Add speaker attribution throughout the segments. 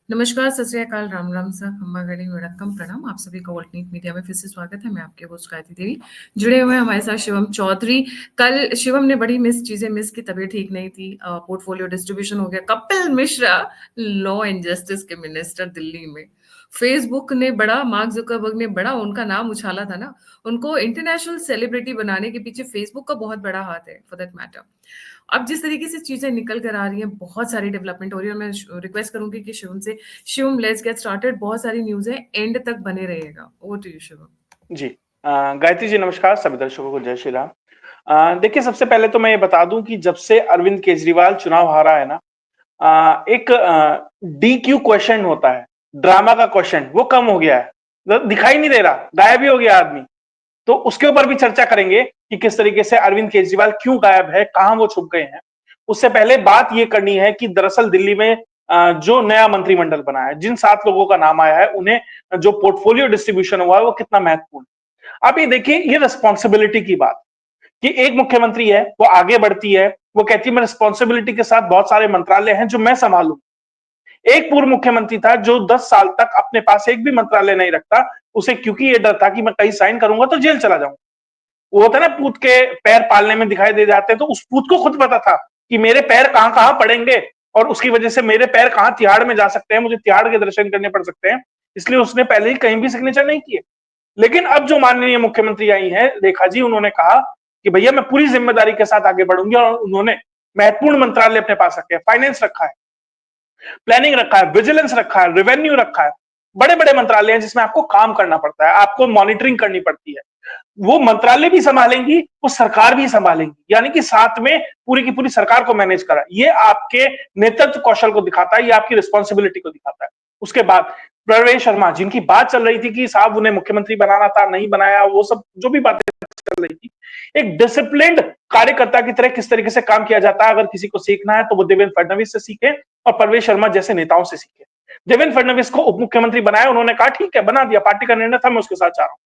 Speaker 1: नमस्कार, सत श्री अकाल, राम राम सा, खम्मा घड़ी वड़क्कम प्रणाम। आप सभी का ऑल्टरनेट मीडिया में फिर से स्वागत है। मैं आपके होस्ट गायत्री देवी। जुड़े हुए हैं हमारे साथ शिवम चौधरी। कल शिवम ने बड़ी चीजें मिस की, तबीयत ठीक नहीं थी, पोर्टफोलियो डिस्ट्रीब्यूशन हो गया। Kapil Mishra, law and justice के मिनिस्टर दिल्ली में, फेसबुक ने बड़ा, मार्क जुकरबर्ग ने बड़ा उनका नाम उछाला था ना। उनको इंटरनेशनल सेलिब्रिटी बनाने के पीछे फेसबुक का बहुत बड़ा हाथ है, फॉर दैट मैटर। अब जिस तरीके से चीजें निकल कर आ रही हैं, बहुत सारी डेवलपमेंट हो रही है, और मैं रिक्वेस्ट करूंगी कि शिवम से, शिवम लेट्स गेट स्टार्टेड। बहुत सारी न्यूज है, एंड तक बने रहिएगा। Over to you Shivam.
Speaker 2: Ji. Gayatri ji नमस्कार, सभी दर्शकों को जय श्री राम। देखिए, सबसे पहले तो मैं ये बता दूं कि जब से अरविंद केजरीवाल चुनाव हारा है ना, एक DQ क्वेश्चन होता है, ड्रामा का क्वेश्चन, वो कम हो गया है। दिखाई नहीं दे रहा, गायब ही हो गया आदमी। तो उसके ऊपर भी चर्चा करेंगे कि किस तरीके से अरविंद केजरीवाल क्यों गायब है, कहां वो छुप गए हैं। उससे पहले बात ये करनी है कि दरअसल दिल्ली में जो नया मंत्रिमंडल बना है, जिन 7 लोगों का नाम आया है, उन्हें जो पोर्टफोलियो डिस्ट्रीब्यूशन हुआ है वो कितना महत्वपूर्ण। अब ये देखिए, ये रिस्पॉन्सिबिलिटी की बात कि एक मुख्यमंत्री है, वो आगे बढ़ती है, वो कहती है मैं रिस्पॉन्सिबिलिटी के साथ बहुत सारे मंत्रालय हैं जो मैं संभालू। एक पूर्व मुख्यमंत्री था जो 10 साल तक अपने पास एक भी मंत्रालय नहीं रखता, उसे क्योंकि ये डर था कि मैं कहीं साइन करूंगा तो जेल चला जाऊंगा। वो होता है ना, पूत के पैर पालने में दिखाई दे जाते हैं, तो उस पूत को खुद पता था कि मेरे पैर कहां कहां पड़ेंगे, और उसकी वजह से मेरे पैर कहां तिहाड़ में जा सकते हैं, मुझे तिहाड़ के दर्शन करने पड़ सकते हैं। इसलिए उसने पहले ही कहीं भी सिग्नेचर नहीं किए। लेकिन अब जो माननीय मुख्यमंत्री आई हैं रेखा जी, उन्होंने कहा कि भैया मैं पूरी जिम्मेदारी के साथ आगे बढ़ूंगी, और उन्होंने महत्वपूर्ण मंत्रालय अपने पास रखे हैं। फाइनेंस रखा है, प्लानिंग रखा है, विजिलेंस रखा है, रेवेन्यू रखा है। बड़े बड़े मंत्रालय हैं जिसमें आपको काम करना पड़ता है, आपको मॉनिटरिंग करनी पड़ती है। वो मंत्रालय भी संभालेंगी, वो सरकार भी संभालेंगी, यानी कि साथ में पूरी की पूरी सरकार को मैनेज करा। ये आपके नेतृत्व कौशल को दिखाता है, ये आपकी रिस्पॉन्सिबिलिटी को दिखाता है। उसके बाद प्रवेश शर्मा, जिनकी बात चल रही थी कि साहब उन्हें मुख्यमंत्री बनाना था, नहीं बनाया, वो सब जो भी बातें चल रही थी, एक डिसिप्लिन्ड कार्यकर्ता की तरह किस तरीके से काम किया जाता है, अगर किसी को सीखना है तो वो देवेंद्र फडणवीस से सीखे और प्रवेश शर्मा जैसे नेताओं से सीखे। देवेंद्र फडणवीस को उप मुख्यमंत्री बनाया, उन्होंने कहा ठीक है, बना दिया, पार्टी का निर्णय था, मैं उसके साथ जा रहा हूं।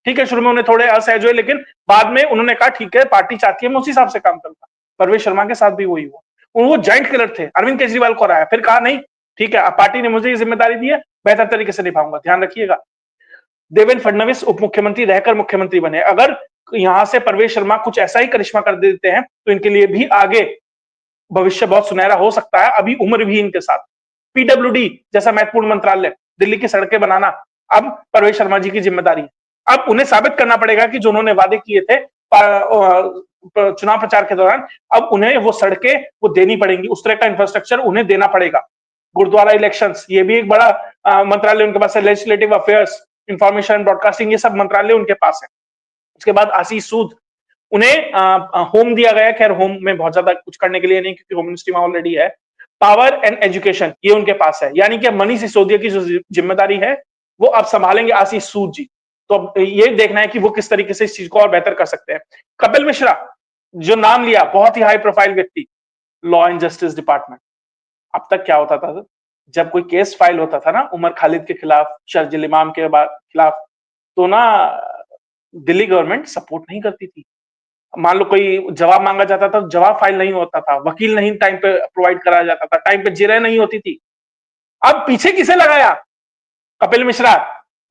Speaker 2: ठीक है, शुरू में उन्हें थोड़े असहज हुए, लेकिन बाद में उन्होंने कहा ठीक है, पार्टी चाहती है, मैं उसी हिसाब से काम करूंगा। परवेश शर्मा के साथ भी वही हुआ। वो जॉइंट किलर थे, अरविंद केजरीवाल को हराया, फिर कहा नहीं ठीक है, पार्टी ने मुझे ये जिम्मेदारी दी है, बेहतर तरीके से निभाऊंगा। ध्यान रखिएगा, देवेंद्र फडणवीस उप मुख्यमंत्री रहकर मुख्यमंत्री बने। अगर यहां से परवेश शर्मा कुछ ऐसा ही करिश्मा कर देते हैं तो इनके लिए भी आगे भविष्य बहुत सुनहरा हो सकता है। अभी उम्र भी इनके साथ। PWD जैसा महत्वपूर्ण मंत्रालय, दिल्ली की सड़कें बनाना, अब परवेश शर्मा जी की जिम्मेदारी है। अब उन्हें साबित करना पड़ेगा कि जो उन्होंने वादे किए थे चुनाव प्रचार के दौरान, अब उन्हें वो सड़कें वो देनी पड़ेंगी, उस तरह का इंफ्रास्ट्रक्चर उन्हें देना पड़ेगा। गुरुद्वारा इलेक्शंस, ये भी एक बड़ा मंत्रालय उनके पास है। Legislative affairs, information and broadcasting, ये सब मंत्रालय उनके पास है। उसके बाद आशीष सूद, उन्हें होम दिया गया। खैर होम में बहुत ज्यादा कुछ करने के लिए नहीं, क्योंकि होम मिनिस्ट्री में ऑलरेडी है। पावर एंड एजुकेशन, ये उनके पास है, यानी कि मनीष सिसोदिया की जो जिम्मेदारी है वो अब संभालेंगे आशीष सूद जी। तो अब ये देखना है कि वो किस तरीके से इस चीज को और बेहतर कर सकते हैं। कपिल मिश्रा, जो नाम लिया, बहुत ही हाई प्रोफाइल व्यक्ति, लॉ एंड जस्टिस डिपार्टमेंट। अब तक क्या होता था, जब कोई केस फाइल होता था ना उमर खालिद के खिलाफ, शर्जिल इमाम के खिलाफ, तो ना दिल्ली गवर्नमेंट सपोर्ट नहीं करती थी। मान लो कोई जवाब मांगा जाता था, जवाब फाइल नहीं होता था, वकील नहीं टाइम पे प्रोवाइड कराया जाता था, टाइम पे जिरह नहीं होती थी। अब पीछे किसे लगाया? कपिल मिश्रा,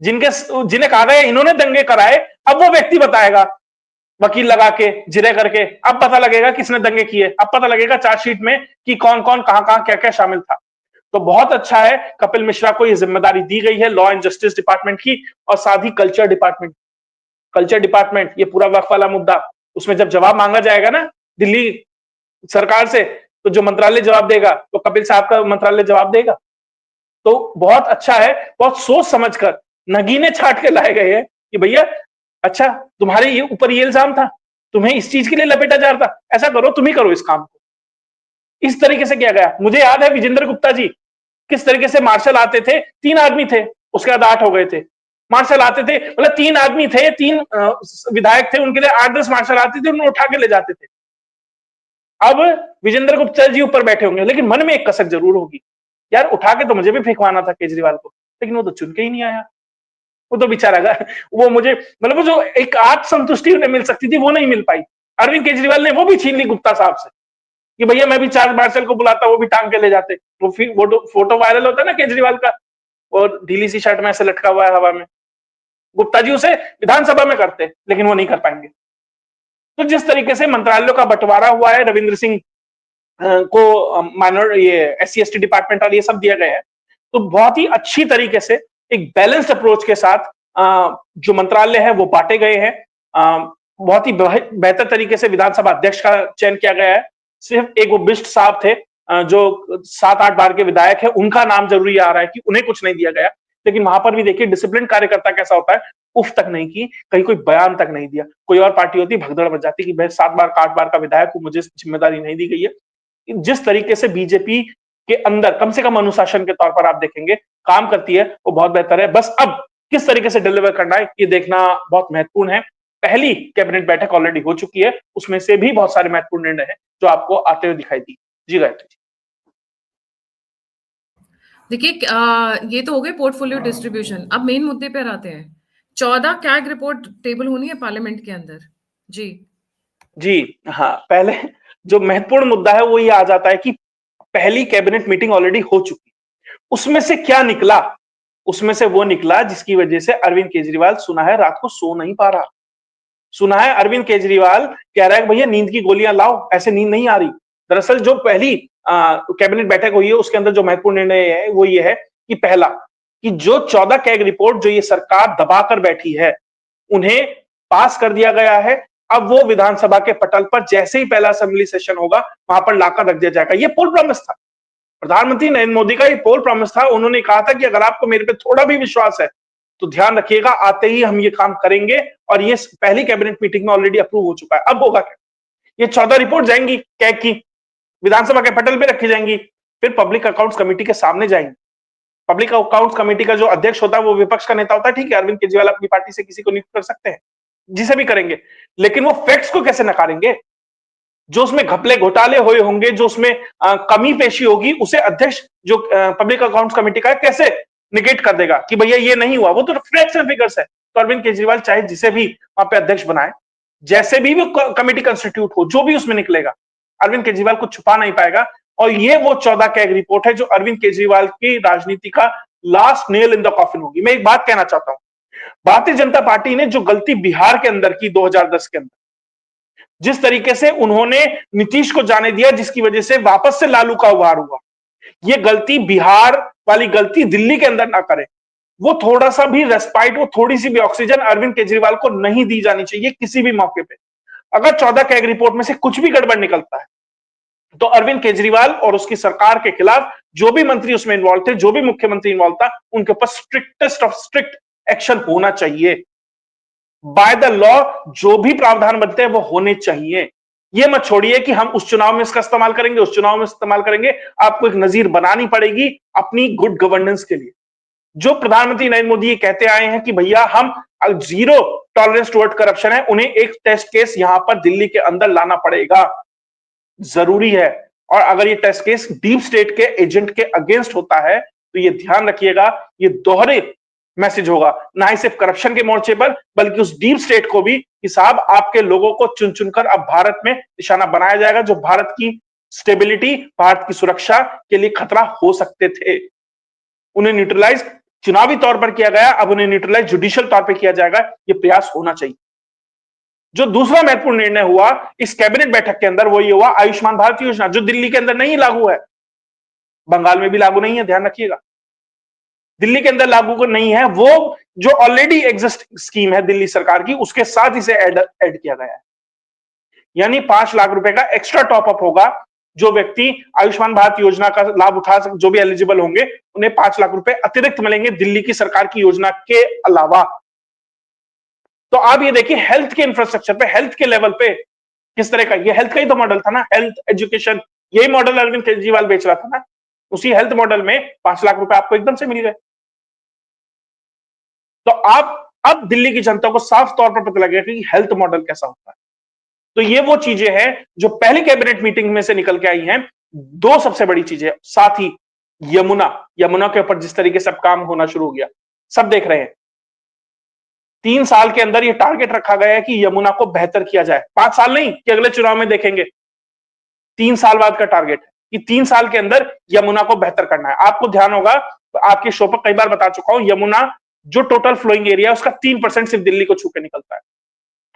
Speaker 2: जिन्हें कहा गया इन्होंने दंगे कराए, अब वो व्यक्ति बताएगा, वकील लगा के, जिरह करके। अब पता लगेगा किसने दंगे किए, अब पता लगेगा चार्जशीट में कि कौन कौन कहां कहां क्या क्या शामिल था। तो बहुत अच्छा है, कपिल मिश्रा को यह जिम्मेदारी दी गई है लॉ एंड जस्टिस डिपार्टमेंट की, और साथ ही कल्चर डिपार्टमेंट। कल्चर डिपार्टमेंट, ये पूरा वक्फ वाला मुद्दा, उसमें जब जवाब मांगा जाएगा ना दिल्ली सरकार से, तो जो मंत्रालय जवाब देगा तो कपिल साहब का मंत्रालय जवाब देगा। तो बहुत अच्छा है, बहुत सोच समझकर नगीने छाट के लाए गए हैं कि भैया अच्छा, तुम्हारे ये ऊपर ये इल्जाम था, तुम्हें इस चीज के लिए लपेटा जा रहा था, ऐसा करो, तुम ही करो इस काम को। इस तरीके से किया गया। मुझे याद है विजेंद्र गुप्ता जी किस तरीके से मार्शल आते थे, 3 आदमी थे, उसके बाद 8 हो गए थे। मार्शल आते थे, मतलब 3 आदमी थे, 3 विधायक थे, उनके लिए 8-10 मार्शल आते थे, उन्हें उठा के ले जाते थे। अब विजेंद्र गुप्ता जी ऊपर बैठे होंगे, लेकिन मन में एक कसक जरूर होगी, यार उठा के तो मुझे भी फेंकवाना था केजरीवाल को, लेकिन वो तो चुन के ही नहीं आया। वो तो बेचारा, वो मुझे, मतलब वो जो एक आत्मसंतुष्टि उन्हें मिल सकती थी वो नहीं मिल पाई। अरविंद केजरीवाल ने वो भी छीन ली गुप्ता साहब से। कि भैया मैं भी चार्ज मार्शल को बुलाता, वो भी टांग के ले जाते। वो फिर फोटो वायरल होता है ना केजरीवाल का, और ढीली सी शर्ट में ऐसे लटका हुआ है हवा में। गुप्ता जी उसे विधानसभा में करते, लेकिन वो नहीं कर पाएंगे। तो जिस तरीके से मंत्रालयों का बंटवारा हुआ है, रविंद्र सिंह को माइनर ये SC/ST डिपार्टमेंट और ये सब दिया गया है, तो बहुत ही अच्छी तरीके से एक बैलेंस्ड अप्रोच के साथ जो मंत्रालय है वो बांटे गए हैं। बहुत ही बेहतर तरीके से विधानसभा अध्यक्ष का चयन किया गया है। सिर्फ एक वो बिष्ट साहब थे जो 7-8 बार के विधायक है, उनका नाम जरूरी आ रहा है कि उन्हें कुछ नहीं दिया गया। लेकिन वहां पर भी देखिए डिसिप्लिन कार्यकर्ता कैसा होता है, उफ तक नहीं की, कहीं कोई बयान तक नहीं दिया। कोई और पार्टी होती भगदड़ मच जाती कि भाई 7 बार 8 बार का विधायक हूं, मुझे जिम्मेदारी नहीं दी गई है। जिस तरीके से बीजेपी के अंदर कम से कम अनुशासन के तौर पर आप देखेंगे काम करती है, वो बहुत बेहतर है। बस अब किस तरीके से डिलीवर करना है ये देखना बहुत महत्वपूर्ण है। पहली कैबिनेट बैठक ऑलरेडी हो चुकी है, उसमें से भी बहुत सारे महत्वपूर्ण निर्णय हैं जो आपको आते हुए दिखाई दी। जी गायत्री जी।
Speaker 1: देखिए ये तो हो गए पोर्टफोलियो डिस्ट्रीब्यूशन। अब मेन मुद्दे पर आते हैं। 14 कैग रिपोर्ट टेबल होनी है पार्लियामेंट के अंदर। जी
Speaker 2: जी हाँ, पहले जो महत्वपूर्ण मुद्दा है वो ये आ जाता है कि पहली कैबिनेट मीटिंग ऑलरेडी हो चुकी, उसमें से क्या निकला? उसमें से वो निकला जिसकी वजह से अरविंद केजरीवाल सुना है रात को सो नहीं पा रहा। सुना है अरविंद केजरीवाल कह रहा है कि भैया नींद की गोलियां लाओ, ऐसे नींद नहीं आ रही। दरअसल जो पहली कैबिनेट बैठक हुई है उसके अंदर जो महत्वपूर्ण निर्णय है वो ये है कि पहला, कि जो 14 कैग रिपोर्ट जो ये सरकार दबाकर बैठी है उन्हें पास कर दिया गया है। अब वो विधानसभा के पटल पर जैसे ही पहला असेंबली सेशन होगा वहां पर लाकर रख दिया जाएगा। ये पोल प्रॉमिस था, प्रधानमंत्री नरेंद्र मोदी का ये पोल प्रॉमिस था। उन्होंने कहा था कि अगर आपको मेरे पे थोड़ा भी विश्वास है तो ध्यान रखिएगा, आते ही हम ये काम करेंगे। और ये पहली कैबिनेट मीटिंग में ऑलरेडी अप्रूव हो चुका है। अब होगा क्या? ये 14 रिपोर्ट जाएंगी कैग की, विधानसभा के पटल पे रखी जाएंगी, फिर पब्लिक अकाउंट्स कमेटी के सामने जाएंगी। पब्लिक अकाउंट्स कमेटी का जो अध्यक्ष होता है वो विपक्ष का नेता होता है, ठीक है, अरविंद केजरीवाल अपनी पार्टी से किसी को नियुक्त कर सकते हैं, जिसे भी करेंगे। लेकिन वो फैक्ट्स को कैसे नकारेंगे? जो उसमें घपले घोटाले हुए होंगे, जो उसमें कमी पेशी होगी, उसे अध्यक्ष जो पब्लिक अकाउंट्स कमेटी का है कैसे निगेट कर देगा कि भैया ये नहीं हुआ? वो तो फैक्ट्स एंड फिगर्स है। तो अरविंद केजरीवाल चाहे जिसे भी वहां पे अध्यक्ष बनाए, जैसे भी वो कमेटी कंस्टिट्यूट हो, जो भी उसमें निकलेगा, अरविंद केजरीवाल को छुपा नहीं पाएगा। और ये वो 14 कैग रिपोर्ट है जो अरविंद केजरीवाल की राजनीति का last nail in the coffin होगी। मैं एक बात कहना चाहता हूं, भारतीय जनता पार्टी ने जो गलती बिहार के अंदर की 2010 के अंदर, जिस तरीके से उन्होंने नीतीश को जाने दिया, जिसकी वजह से वापस से लालू का उभार हुआ, ये गलती बिहार वाली गलती दिल्ली के अंदर ना करे। वो थोड़ा सा भी रेस्पाइट, वो थोड़ी सी भी ऑक्सीजन अरविंद केजरीवाल को नहीं दी जानी चाहिए किसी भी मौके पे। अगर 14 कैग रिपोर्ट में से कुछ भी गड़बड़ निकलता है तो अरविंद केजरीवाल और उसकी सरकार के खिलाफ जो भी मंत्री उसमें इन्वॉल्व थे, जो भी मुख्यमंत्री इन्वॉल्व था, उनके ऊपर स्ट्रिक्टेस्ट ऑफ स्ट्रिक्ट एक्शन होना चाहिए। बाय द लॉ जो भी प्रावधान बनते हैं वो होने चाहिए। ये मत छोड़िए कि हम उस चुनाव में इसका इस्तेमाल करेंगे, उस चुनाव में इस्तेमाल करेंगे। आपको एक नजीर बनानी पड़ेगी अपनी गुड गवर्नेंस के लिए। जो प्रधानमंत्री नरेंद्र मोदी ये कहते आए हैं कि भैया हम जीरो टॉलरेंस टुवर्ड करप्शन है, उन्हें एक टेस्ट केस यहां पर दिल्ली के अंदर लाना पड़ेगा, जरूरी है। और अगर ये टेस्ट केस डीप स्टेट के एजेंट के अगेंस्ट होता है तो ये ध्यान रखिएगा, ये दोहरे मैसेज होगा, ना ही सिर्फ करप्शन के मोर्चे पर बल्कि उस डीप स्टेट को भी कि साहब आपके लोगों को चुन चुनकर अब भारत में निशाना बनाया जाएगा जो भारत की स्टेबिलिटी, भारत की सुरक्षा के लिए खतरा हो सकते थे। उन्हें न्यूट्रलाइज चुनावी तौर पर किया गया, अब उन्हें न्यूट्रलाइज जुडिशियल तौर पर किया जाएगा। यह प्रयास होना चाहिए। जो दूसरा महत्वपूर्ण निर्णय हुआ इस कैबिनेट बैठक के अंदर वो ये हुआ, आयुष्मान भारत योजना जो दिल्ली के अंदर नहीं लागू है, बंगाल में भी लागू नहीं है, ध्यान रखिएगा, दिल्ली के अंदर लागू नहीं है, वो जो ऑलरेडी एग्जिस्ट स्कीम है दिल्ली सरकार की, उसके साथ इसे ऐड किया गया है। यानी 5 लाख रुपए का एक्स्ट्रा टॉपअप होगा। जो व्यक्ति आयुष्मान भारत योजना का लाभ उठा जो भी एलिजिबल होंगे उन्हें 5 लाख रुपए अतिरिक्त मिलेंगे दिल्ली की सरकार की योजना के अलावा। तो आप ये देखिए हेल्थ के इंफ्रास्ट्रक्चर पे, हेल्थ के लेवल पे किस तरह का, ये हेल्थ का ही तो मॉडल था ना, हेल्थ एजुकेशन, यही मॉडल अरविंद केजरीवाल बेच रहा था ना। उसी हेल्थ मॉडल में 5 लाख रुपए आपको एकदम से मिल गए। तो आप अब दिल्ली की जनता को साफ तौर पर पता लगेगा कि हेल्थ मॉडल कैसा होता है। तो ये वो चीजें हैं जो पहली कैबिनेट मीटिंग में से निकल के आई हैं। दो सबसे बड़ी चीजें, साथ ही यमुना के ऊपर जिस तरीके से अब काम होना शुरू हो गया, सब देख रहे हैं। 3 साल के अंदर ये टारगेट रखा गया है कि यमुना को बेहतर किया जाए। 5 साल नहीं कि अगले चुनाव में देखेंगे, 3 साल बाद का टारगेट है कि 3 साल के अंदर यमुना को बेहतर करना है। आपको ध्यान होगा, आपके शो पर कई बार बता चुका हूं, यमुना जो टोटल फ्लोइंग एरिया है उसका 3% सिर्फ दिल्ली को छू के निकलता है,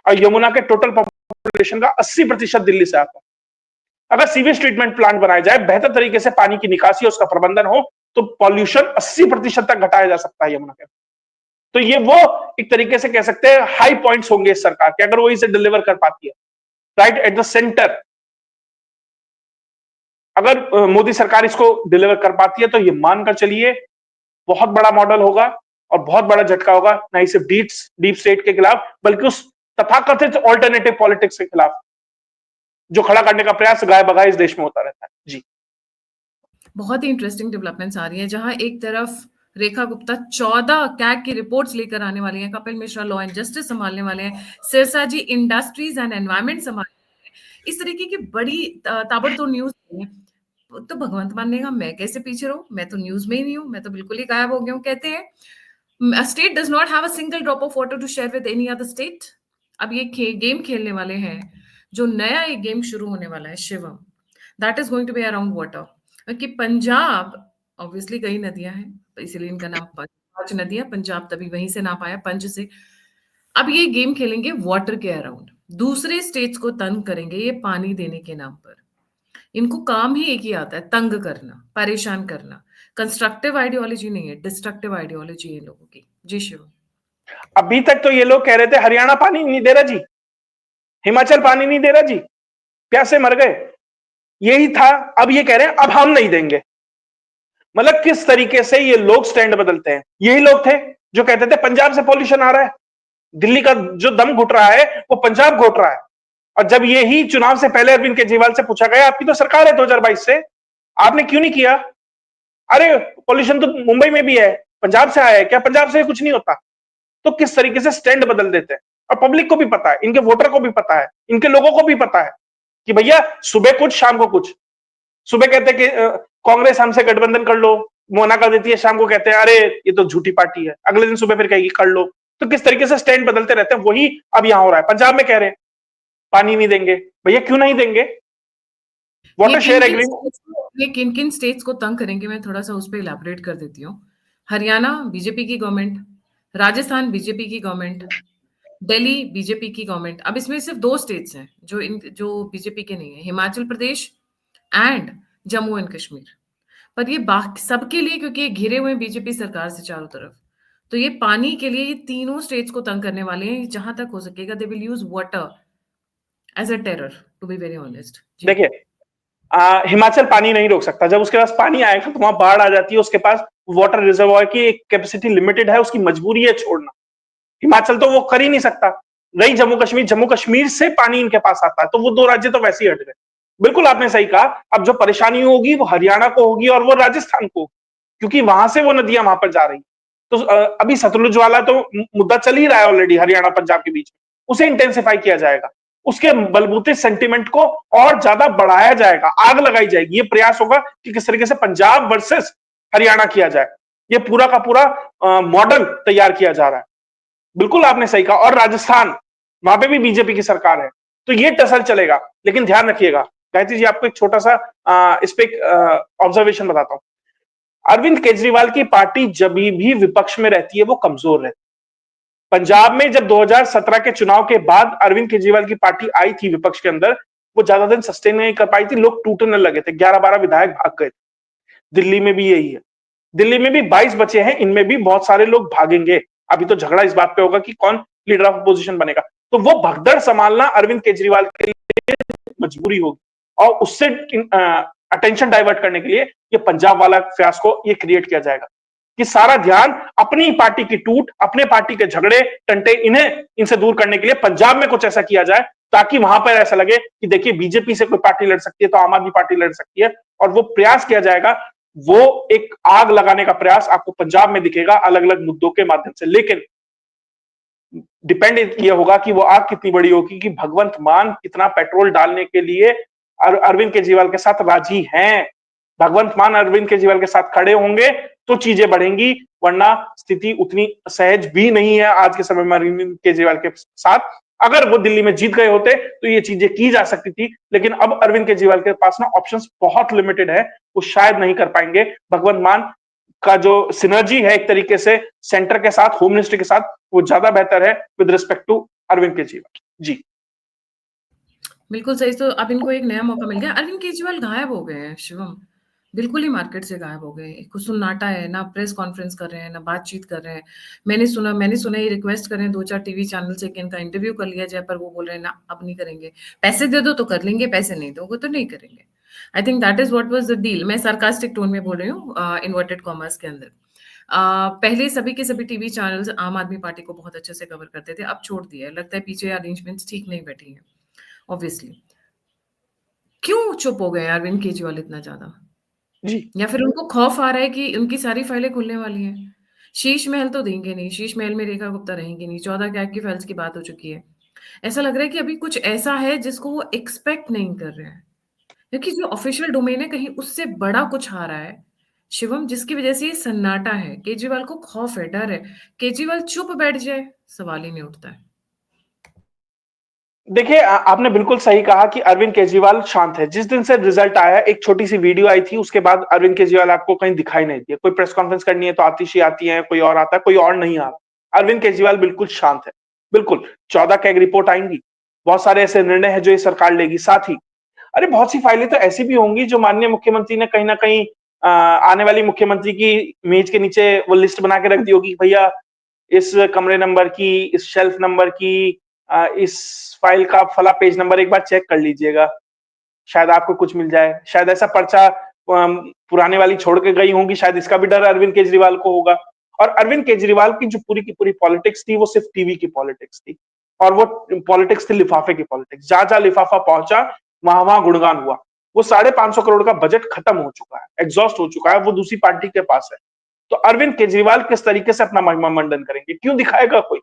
Speaker 2: और यमुना के टोटल पॉपुलेशन का 80% दिल्ली से आता है। अगर सीवेज ट्रीटमेंट प्लांट बनाया जाए, बेहतर तरीके से पानी की निकासी उसका प्रबंधन हो, तो पॉल्यूशन 80% तक घटाया जा सकता है यमुना के। तो ये वो एक तरीके से कह सकते हैं हाई पॉइंट्स होंगे इस सरकार के, अगर वो इसे डिलीवर कर पाती है राइट एट द सेंटर। अगर मोदी सरकार इसको डिलीवर कर पाती है तो ये मानकर चलिए बहुत बड़ा मॉडल होगा और बहुत बड़ा झटका होगा, नहीं सिर्फ डीप स्टेट के खिलाफ बल्कि उस तथाकथित ऑल्टरनेटिव पॉलिटिक्स के खिलाफ जो खड़ा करने का प्रयास गाय बगाए इस देश में होता रहता है। जी,
Speaker 1: बहुत ही इंटरेस्टिंग डेवलपमेंट्स आ रही हैं, जहां एक तरफ रेखा गुप्ता 14 कैग की रिपोर्ट्स लेकर आने वाली हैं, Kapil Mishra law and justice संभालने वाले हैं, सिरसा जी इंडस्ट्रीज एंड एनवायरमेंट संभालने हैं। इस तरीके की बड़ी ताबड़तोड़ न्यूज है। तो भगवंत मानेगा मैं कैसे पीछे रहूं, मैं तो न्यूज में ही नहीं हूं, मैं तो बिल्कुल ही गायब हो गया हूं। कहते हैं a state does not have a single drop of water to share with any other state। अब ये गेम खेलने वाले हैं, जो नया एक गेम शुरू होने वाला है Shivam, that is going to be around water. कि पंजाब ऑब्वियसली कई नदियां हैं, तो इसीलिए इनका नाम पांच नदियां, पंजाब तभी वहीं से नाप आया, पंज से। अब ये गेम खेलेंगे वाटर के अराउंड, दूसरे स्टेट्स को तंग करेंगे ये पानी देने के नाम पर। इनको काम ही एक ही आता है, तंग करना, परेशान करना। कंस्ट्रक्टिव आइडियोलॉजी नहीं है, डिस्ट्रक्टिव आइडियोलॉजी है लोगों की। जी शिव।
Speaker 2: अभी तक तो ये लोग कह रहे थे हरियाणा पानी नहीं दे रहा जी, हिमाचल पानी नहीं दे रहा जी, प्यासे मर गए, यही था। अब ये कह रहे हैं अब हम नहीं देंगे। मतलब किस तरीके से ये लोग स्टैंड बदलते हैं। यही लोग थे जो कहते थे पंजाब से पॉल्यूशन आ रहा है, दिल्ली का जो दम घुट रहा है वो पंजाब घोट रहा है। और जब ये ही चुनाव से पहले अरविंद केजरीवाल से पूछा गया आपकी तो सरकार है 2022 से, आपने क्यों नहीं किया? अरे पॉल्यूशन तो मुंबई में भी है, पंजाब से आया है क्या? पंजाब से कुछ नहीं होता। तो किस तरीके से स्टैंड बदल देते हैं। और पब्लिक को भी पता है, इनके वोटर को भी पता है, इनके लोगों को भी पता है कि भैया सुबह कुछ शाम को कुछ। सुबह कहते हैं कि कांग्रेस हमसे गठबंधन कर लो, मना कर देती है, शाम को कहते हैं अरे ये तो झूठी पार्टी है, अगले दिन सुबह फिर कहेगी कर लो। तो किस तरीके से स्टैंड बदलते रहते हैं, वही अब यहां हो रहा है। पंजाब में कह रहे हैं पानी नहीं देंगे, भैया क्यों नहीं देंगे? Water share agreement.
Speaker 1: ये किन किन स्टेट्स को तंग करेंगे, मैं थोड़ा सा उस पर इलेबोरेट कर देती हूँ। हरियाणा बीजेपी की गवर्नमेंट, राजस्थान बीजेपी की गवर्नमेंट, दिल्ली बीजेपी की गवर्नमेंट। अब इसमें सिर्फ 2 स्टेट्स हैं जो बीजेपी के नहीं है, हिमाचल प्रदेश एंड जम्मू एंड कश्मीर। पर ये बाकी सबके लिए, क्योंकि ये घिरे हुए हैं बीजेपी सरकार से चारों तरफ, तो ये पानी के लिए ये तीनों स्टेट्स को तंग करने वाले हैं। जहां तक हो सकेगा they will use water as a terror, to be very honest.
Speaker 2: देखिए हिमाचल पानी नहीं रोक सकता, जब उसके पास पानी आएगा तो वहां बाढ़ आ जाती है, उसके पास वाटर रिजर्वॉयर की एक कैपेसिटी लिमिटेड है, उसकी मजबूरी है छोड़ना। हिमाचल तो वो कर ही नहीं सकता। रही जम्मू कश्मीर से पानी इनके पास आता है, तो वो 2 राज्य तो वैसे ही हट गए। बिल्कुल आपने सही कहा, अब जो परेशानी होगी वो हरियाणा को होगी और वो राजस्थान को, क्योंकि वहां से वो नदियां वहां पर जा रही। तो अभी सतलुज वाला तो मुद्दा चल ही रहा है ऑलरेडी हरियाणा पंजाब के बीच में, उसे इंटेंसिफाई किया जाएगा, उसके बलबूते सेंटिमेंट को और ज्यादा बढ़ाया जाएगा, आग लगाई जाएगी। ये प्रयास होगा कि किस तरीके से पंजाब वर्सेस हरियाणा किया जाए, ये पूरा का पूरा मॉडल तैयार किया जा रहा है। बिल्कुल आपने सही कहा। और राजस्थान, वहां पे भी बीजेपी की सरकार है, तो ये टसल चलेगा। लेकिन ध्यान रखिएगा गायत्री जी, आपको एक छोटा सा इस पे ऑब्जर्वेशन बताता हूं। अरविंद केजरीवाल की पार्टी जब भी विपक्ष में रहती है वो कमजोर रहती है। पंजाब में जब 2017 के चुनाव के बाद अरविंद केजरीवाल की पार्टी आई थी विपक्ष के अंदर, वो ज्यादा दिन सस्टेन नहीं कर पाई थी, लोग टूटने लगे थे, 11-12 विधायक भाग गए थे। दिल्ली में भी यही है, दिल्ली में भी 22 बचे हैं, इनमें भी बहुत सारे लोग भागेंगे। अभी तो झगड़ा इस बात पे होगा कि कौन लीडर ऑफ अपोजिशन बनेगा। तो वो भगदड़ संभालना अरविंद केजरीवाल के लिए मजबूरी होगी, और उससे अटेंशन डाइवर्ट करने के लिए ये पंजाब वाला फियास्को ये क्रिएट किया जाएगा कि सारा ध्यान अपनी पार्टी की टूट, अपने पार्टी के झगड़े टंटे, इनसे दूर करने के लिए पंजाब में कुछ ऐसा किया जाए ताकि वहां पर ऐसा लगे कि देखिए बीजेपी से कोई पार्टी लड़ सकती है तो आम आदमी पार्टी लड़ सकती है। और वो प्रयास किया जाएगा, वो एक आग लगाने का प्रयास आपको पंजाब में दिखेगा अलग अलग मुद्दों के माध्यम से। लेकिन डिपेंड ये होगा कि वो आग कितनी बड़ी होगी, कि भगवंत मान कितना पेट्रोल डालने के लिए अरविंद केजरीवाल के साथ राजी हैं। भगवंत मान अरविंद केजरीवाल के साथ खड़े होंगे तो चीजें बढ़ेंगी, वरना स्थिति उतनी सहज भी नहीं है आज के समय में अरविंद केजरीवाल के साथ। अगर वो दिल्ली में जीत गए होते तो ये चीजें की जा सकती थी, लेकिन अब अरविंद केजरीवाल के पास ना ऑप्शंस बहुत लिमिटेड है, वो शायद नहीं कर पाएंगे। भगवंत मान का जो सिनर्जी है एक तरीके से सेंटर के साथ, होम मिनिस्ट्री के साथ, वो ज्यादा बेहतर है with respect to Arvind Kejriwal ji.
Speaker 1: बिल्कुल सही। तो अब इनको एक नया मौका मिल गया। अरविंद केजरीवाल गायब हो गए हैं शिवम, बिल्कुल ही मार्केट से गायब हो गए। कुछ सन्नाटा है, ना प्रेस कॉन्फ्रेंस कर रहे हैं, ना बातचीत कर रहे हैं। मैंने सुना ये रिक्वेस्ट कर रहे हैं 2-4 टीवी चैनल से कि इनका इंटरव्यू कर लिया जाए, पर वो बोल रहे हैं ना अब नहीं करेंगे। पैसे दे दो तो कर लेंगे, पैसे नहीं दोगे तो नहीं करेंगे। I think that is what was the deal. मैं सार्कास्टिक टोन में बोल रही हूँ, इन्वर्टेड कॉमर्स के अंदर। पहले सभी के सभी टीवी चैनल्स आम आदमी पार्टी को बहुत अच्छे से कवर करते थे, अब छोड़ दिया है। लगता है पीछे अरेंजमेंट्स ठीक नहीं बैठी हैं, ऑब्वियसली। क्यों चुप हो गए अरविंद केजरीवाल इतना ज़्यादा?
Speaker 2: जी
Speaker 1: या फिर उनको खौफ आ रहा है कि उनकी सारी फाइलें खुलने वाली हैं? शीश महल तो देंगे नहीं, शीश महल में रेखा गुप्ता रहेंगी नहीं, 14 कैग की फाइल्स की बात हो चुकी है। ऐसा लग रहा है कि अभी कुछ ऐसा है जिसको वो एक्सपेक्ट नहीं कर रहे हैं। क्योंकि जो ऑफिशियल डोमेन है कहीं उससे बड़ा कुछ आ रहा है, शिवम, जिसकी वजह से ये सन्नाटा है। केजरीवाल को खौफ है, डर है। केजरीवाल चुप बैठ जाए, सवाल ही नहीं उठता है।
Speaker 2: देखिए, आपने बिल्कुल सही कहा कि अरविंद केजरीवाल शांत है। जिस दिन से रिजल्ट आया, एक छोटी-सी वीडियो आई थी, उसके बाद अरविंद केजरीवाल आपको कहीं दिखाई नहीं दिए। कोई प्रेस कॉन्फ्रेंस करनी है तो आतिशी आती है, कोई और आता है, कोई और नहीं आ रहा। अरविंद केजरीवाल बिल्कुल शांत है। बिल्कुल, 14 कैग रिपोर्ट आएँगी, बहुत सारे ऐसे निर्णय हैं जो ये सरकार लेगी। साथ ही अरे बहुत सी फाइलें तो ऐसी भी होंगी जो माननीय मुख्यमंत्री ने कहीं न कहीं आने वाली मुख्यमंत्री की मेज के नीचे वो लिस्ट बना के रख दी होगी, भैया इस कमरे नंबर की, इस शेल्फ नंबर की, इस फाइल का फला पेज नंबर एक बार चेक कर लीजिएगा, शायद आपको कुछ मिल जाए। शायद ऐसा पर्चा पुराने वाली छोड़ के गई होंगी, शायद इसका भी डर अरविंद केजरीवाल को होगा। और अरविंद केजरीवाल की जो पूरी की पूरी पॉलिटिक्स थी, वो सिर्फ टीवी की पॉलिटिक्स थी, और वो पॉलिटिक्स थी लिफाफे की पॉलिटिक्स। जहां-जहां लिफाफा पहुंचा, वहां-वहां गुणगान हुआ। वो 550 करोड़ का बजट खत्म हो चुका है, एग्जॉस्ट हो चुका है, वो दूसरी पार्टी के पास है। तो अरविंद केजरीवाल किस तरीके से अपना महिमा मंडन करेंगे? क्यों दिखाएगा कोई?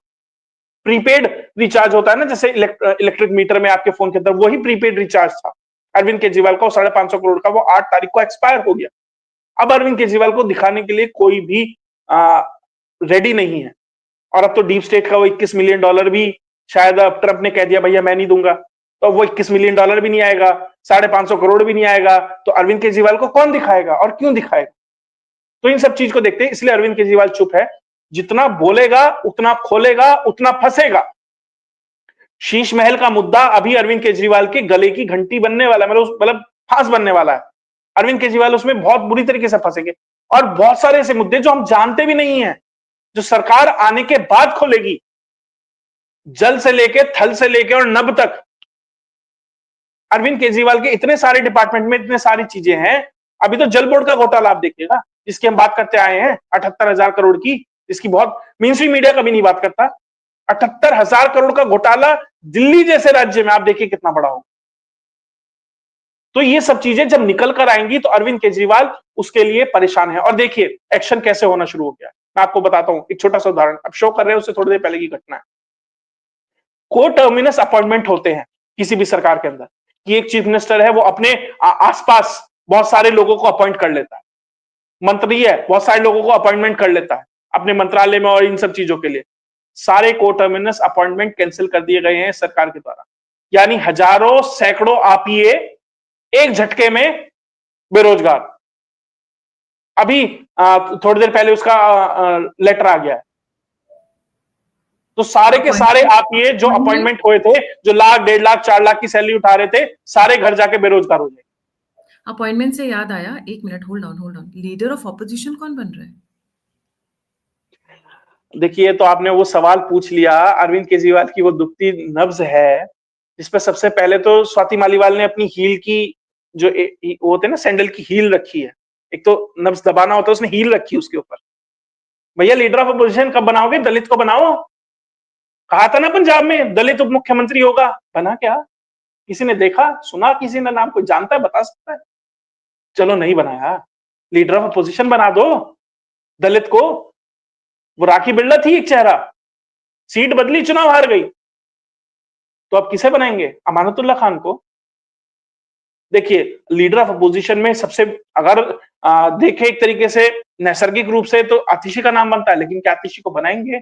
Speaker 2: प्रीपेड रिचार्ज होता है ना, जैसे इलेक्ट्रिक मीटर में आपके फोन के अंदर, वही प्रीपेड रिचार्ज था अरविंद केजरीवाल का। 550 करोड़ का, वो 8 तारीख को एक्सपायर हो गया। अब अरविंद केजरीवाल को दिखाने के लिए कोई भी रेडी नहीं है। और अब तो डीप स्टेट का वो $21 मिलियन भी शायद अब ट्रंप ने कह दिया भैया मैं नहीं दूंगा, तो वो $21 मिलियन भी नहीं आएगा, 550 करोड़ भी नहीं आएगा। तो अरविंद केजरीवाल को कौन दिखाएगा और क्यों दिखाएगा? तो इन सब चीज को देखते हैं, इसलिए अरविंद केजरीवाल चुप है। जितना बोलेगा उतना खोलेगा, उतना फंसेगा। शीश महल का मुद्दा अभी अरविंद केजरीवाल के गले की घंटी बनने वाला है, मतलब फांस बनने वाला है। अरविंद केजरीवाल उसमें बहुत बुरी तरीके से फंसेंगे। और बहुत सारे ऐसे मुद्दे जो हम जानते भी नहीं है, जो सरकार आने के बाद खोलेगी, जल से लेके थल से लेके और नभ तक। अरविंद केजरीवाल के इतने सारे डिपार्टमेंट में इतने सारी चीजें हैं। अभी तो जल बोर्ड का घोटाला आप देखिएगा, जिसकी हम बात करते आए हैं, 78,000 करोड़ की, जिसकी बहुत मेन स्ट्रीम मीडिया कभी नहीं बात करता। 78,000 करोड़ का घोटाला दिल्ली जैसे राज्य में, आप देखिए कितना बड़ा होगा। तो ये सब चीजें जब निकल कर आएंगी तो अरविंद केजरीवाल उसके लिए परेशान है। और देखिए एक्शन कैसे होना शुरू हो गया है, मैं आपको बताता हूं एक छोटा सा उदाहरण। अब शो कर रहे हैं उससे थोड़ी देर पहले की घटना है। को टर्मिनस अपॉइंटमेंट होते हैं किसी भी सरकार के अंदर, कि एक चीफ मिनिस्टर है, वो अपने आसपास बहुत सारे लोगों को अपॉइंट कर लेता है। मंत्री है, बहुत सारे लोगों को अपॉइंटमेंट कर लेता है अपने मंत्रालय में और इन सब चीजों के लिए। सारे को टर्मिनस अपॉइंटमेंट कैंसिल कर दिए गए हैं सरकार के द्वारा। यानी हजारों सैकड़ों आईपीए एक झटके में बेरोजगार। अभी थोड़ी देर पहले उसका लेटर आ गया है। तो सारे के सारे
Speaker 1: अपॉइंटमेंट
Speaker 2: आप ये जो अपॉइंटमेंट हुए थे, जो लाख 1.5 लाख 4 लाख की सैलरी उठा रहे थे, सारे घर जाके बेरोजगार हो जाएंगे।
Speaker 1: अपॉइंटमेंट से याद आया, 1 minute, hold on. Leader of opposition कौन बन रहा है?
Speaker 2: देखिए, तो आपने वो सवाल पूछ लिया। अरविंद केजरीवाल की वो दुखती नब्ज है, जिसपे सबसे पहले तो स्वाति मालीवाल ने अपनी हील की जो वो होते हैं ना सैंडल की हील रखी है। एक तो नब्ज दबाना होता है, उसने हील रखी उसके ऊपर। भैया लीडर ऑफ अपोजिशन कब बनाओगे? दलित को बनाओ। कहा था ना पंजाब में दलित उप मुख्यमंत्री होगा, बना क्या? किसी ने देखा सुना? किसी ने नाम कोई जानता है, बता सकता है? चलो नहीं बनाया, लीडर ऑफ अपोजिशन बना दो दलित को। वो राखी बिरला थी एक चेहरा, सीट बदली, चुनाव हार गई, तो अब किसे बनाएंगे? अमानतुल्लाह खान को। देखिए लीडर ऑफ अपोजिशन में सबसे अगर देखे एक तरीके से नैसर्गिक रूप से तो आतिशी का नाम बनता है, लेकिन क्या आतिशी को बनाएंगे?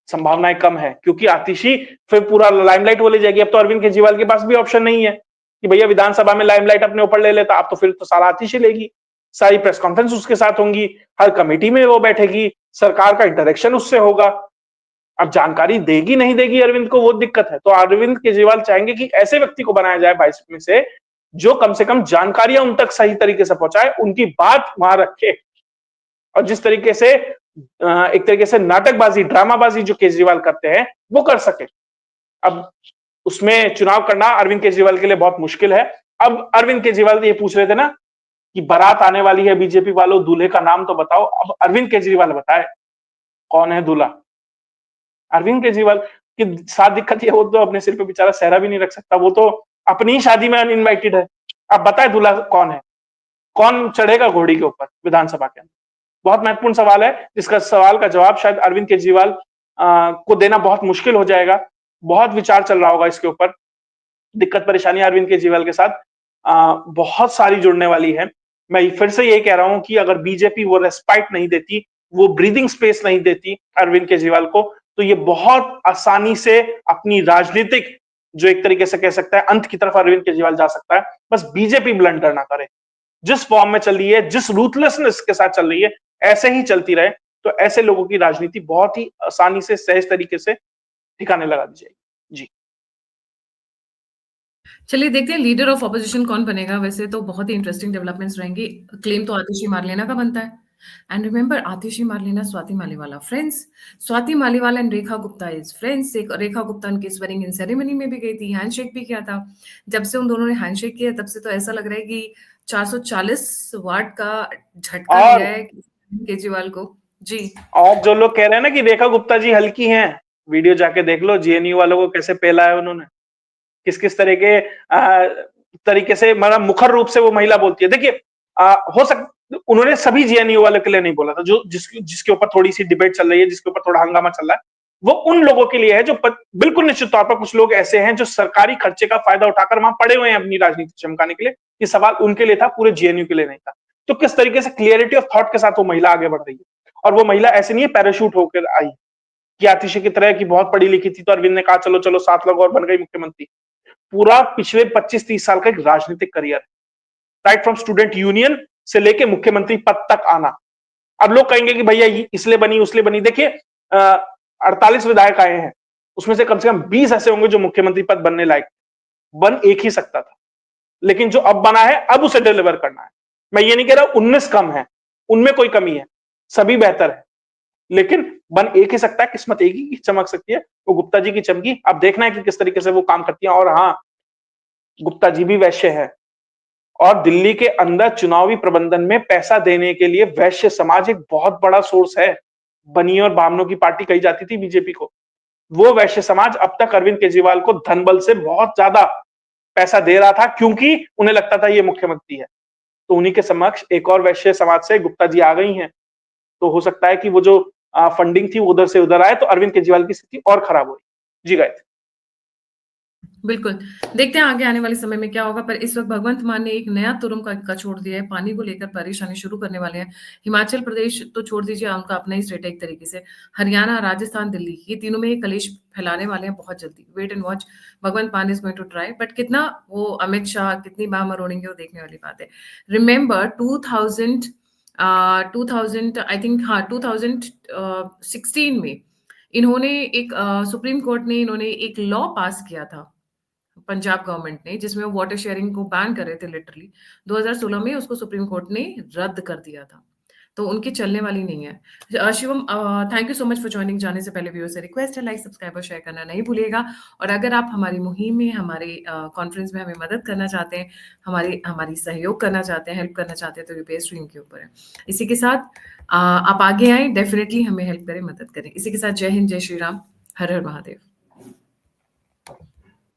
Speaker 2: संभावनाएं कम है, क्योंकि आतिशी फिर पूरा लाइमलाइट वो ले जाएगी। अब तो अरविंद केजरीवाल के पास भी ऑप्शन नहीं है कि भैया विधानसभा में लाइमलाइट अपने ऊपर ले लेता, अब तो फिर तो सारा आतिशी लेगी, सारी प्रेस कॉन्फ्रेंस उसके साथ होंगी, हर कमेटी में वो बैठेगी, सरकार का इंटरेक्शन उससे होगा। अब जानकारी देगी नहीं देगी अरविंद को, वो दिक्कत है। तो अरविंद केजरीवाल चाहेंगे कि ऐसे व्यक्ति को बनाया जाए 22 में जो कम से कम जानकारियां उन तक सही तरीके से पहुंचाए, उनकी बात वहां रखे, और जिस तरीके से एक तरीके से नाटकबाजी, ड्रामाबाजी जो केजरीवाल करते हैं वो कर सके। अब उसमें चुनाव करना अरविंद केजरीवाल के लिए बहुत मुश्किल है। अब अरविंद केजरीवाल ये पूछ रहे थे ना कि बारात आने वाली है, बीजेपी वालों दूल्हे का नाम तो बताओ। अब अरविंद केजरीवाल बताए कौन है दूल्हा। अरविंद केजरीवाल की साथ दिक्कत ये, वो तो अपने सिर पे बेचारा सहरा भी नहीं रख सकता, वो तो अपनी ही शादी में अनइनवाइटेड है। अब बताए दूल्हा कौन है, कौन चढ़ेगा घोड़ी के ऊपर विधानसभा के अंदर। बहुत महत्वपूर्ण सवाल है, जिसका सवाल का जवाब शायद अरविंद केजरीवाल को देना बहुत मुश्किल हो जाएगा। बहुत विचार चल रहा होगा इसके ऊपर। दिक्कत परेशानी अरविंद केजरीवाल के साथ बहुत सारी जुड़ने वाली है। मैं फिर से ये कह रहा हूं कि अगर बीजेपी वो रेस्पाइट नहीं देती, वो ब्रीदिंग स्पेस नहीं देती अरविंद केजरीवाल को, तो ये बहुत आसानी से अपनी राजनीतिक जो एक तरीके से कह सकता है अंत की तरफ अरविंद केजरीवाल जा सकता है। बस बीजेपी ब्लंडर ना करे, जिस फॉर्म में चल रही है, जिस रूथलेसनेस के साथ चल रही है, ऐसे ही चलती रहे तो ऐसे लोगों की राजनीति बहुत ही आसानी से, सहज तरीके से ठिकाने लगा दी जाएगी। जी,
Speaker 1: चलिए देखते हैं लीडर ऑफ ऑपोजिशन कौन बनेगा। वैसे तो बहुत ही इंटरेस्टिंग डेवलपमेंट्स रहेंगी। क्लेम तो आतिशी मारलेना का बनता है। And remember, Atishi Marlena Swati Maliwal friends, Swati Maliwal and Rekha Gupta is friends. Rekha Gupta उनकी स्वेरिंग इन सेरेमनी में भी गई थी, हैंडशेक भी किया था। जब से उन दोनों ने हैंडशेक किया तब से तो ऐसा लग रहा है कि 440 वाट का झटका दिया
Speaker 2: और
Speaker 1: है केजरीवाल को। जी,
Speaker 2: और जो लोग कह रहे हैं ना कि रेखा गुप्ता जी हल्की हैं, वीडियो जाके देख लो जेएनयू वालों को कैसे पेला है उन्होंने, किस किस तरह के तरीके से, मतलब मुखर रूप से वो महिला बोलती है। देखिए हो सक उन्होंने सभी जेएनयू वालों के लिए नहीं बोला था, जो जिसके ऊपर थोड़ी सी डिबेट चल रही है, जिसके ऊपर थोड़ा हंगामा चल रहा है, वो उन लोगों के लिए है जो बिल्कुल निश्चित तौर पर कुछ लोग ऐसे हैं जो सरकारी खर्चे का फायदा उठाकर वहां पड़े हुए हैं अपनी राजनीति चमकाने के लिए। ये सवाल उनके लिए था, पूरे जेएनयू के लिए नहीं था। तो किस तरीके से क्लियरिटी ऑफ थॉट के साथ वो महिला आगे बढ़ रही है, और वो महिला ऐसे नहीं है पैराशूट होकर आई कि आतिशी की तरह की बहुत पढ़ी लिखी थी तो अरविंद ने कहा चलो चलो 7 लोग और बन गई मुख्यमंत्री। पूरा पिछले 25-30 साल का एक राजनीतिक career, right from student union से लेके मुख्यमंत्री पद तक आना। अब लोग कहेंगे कि भैया इसलिए बनी उसलिए बनी। देखिए 48 विधायक आए हैं, उसमें से कम 20 ऐसे होंगे जो मुख्यमंत्री पद बनने लायक, बन एक ही सकता था, लेकिन जो अब बना है अब उसे डिलीवर करना है। मैं ये नहीं कह रहा 19 कम है, उनमें कोई कमी है, सभी बेहतर है, लेकिन बन एक ही सकता है, किस्मत एक ही चमक सकती है, वो गुप्ता जी की चमकी। अब देखना है कि किस तरीके से वो काम करती है। और हाँ, गुप्ता जी भी वैश्य है, और दिल्ली के अंदर चुनावी प्रबंधन में पैसा देने के लिए वैश्य समाज एक बहुत बड़ा सोर्स है। बनिए और बामनों की पार्टी कही जाती थी बीजेपी को, वो वैश्य समाज अब तक अरविंद केजरीवाल को धन बल से बहुत ज्यादा पैसा दे रहा था, क्योंकि उन्हें लगता था ये मुख्यमंत्री है। तो उन्हीं के समक्ष एक और वैश्य समाज से गुप्ता जी आ गई हैं, तो हो सकता है कि वो जो फंडिंग थी उधर से उधर आए, तो अरविंद केजरीवाल की स्थिति और खराब हुई। जी गायत्री।
Speaker 1: बिल्कुल। देखते हैं आगे आने वाले समय में क्या होगा, पर इस वक़्त भगवंत मान ने एक नया तुरुम का छोड़ दिया है, पानी को लेकर परेशानी शुरू करने वाले हैं। हिमाचल प्रदेश तो छोड़ दीजिए, उनका अपना ही स्टेट है एक तरीके से। हरियाणा, राजस्थान, दिल्ली, ये तीनों में ये कलेश फैलाने वाले हैं बहुत जल्दी। Wait and watch, Bhagwant Mann is going to try, but कितना वो अमित शाह कितनी बाह मरोड़ेंगे वो देखने वाली बात है। रिमेंबर 2000 आई थिंक, हाँ, 2016 में इन्होंने एक सुप्रीम कोर्ट ने इन्होंने एक लॉ पास किया था, पंजाब गवर्नमेंट ने, जिसमें वो वाटर शेयरिंग को बैन कर रहे थे लिटरली। 2016 में उसको सुप्रीम कोर्ट ने रद्द कर दिया था, तो उनकी चलने वाली नहीं है। Shivam, thank you so much for joining. जाने से पहले व्यूअर्स से रिक्वेस्ट है, लाइक सब्सक्राइब और शेयर करना नहीं भूलिएगा। और अगर आप हमारी मुहिम में, हमारे कॉन्फ्रेंस में हमें मदद करना चाहते हैं, हमारी सहयोग करना चाहते हैं, हेल्प करना चाहते हैं, तो यूपीएस स्ट्रीम के ऊपर है। इसी के साथ आप आगे आएँ, डेफिनेटली हमें हेल्प करें, मदद करें। इसी के साथ जय हिंद, जय श्री राम, हर हर महादेव।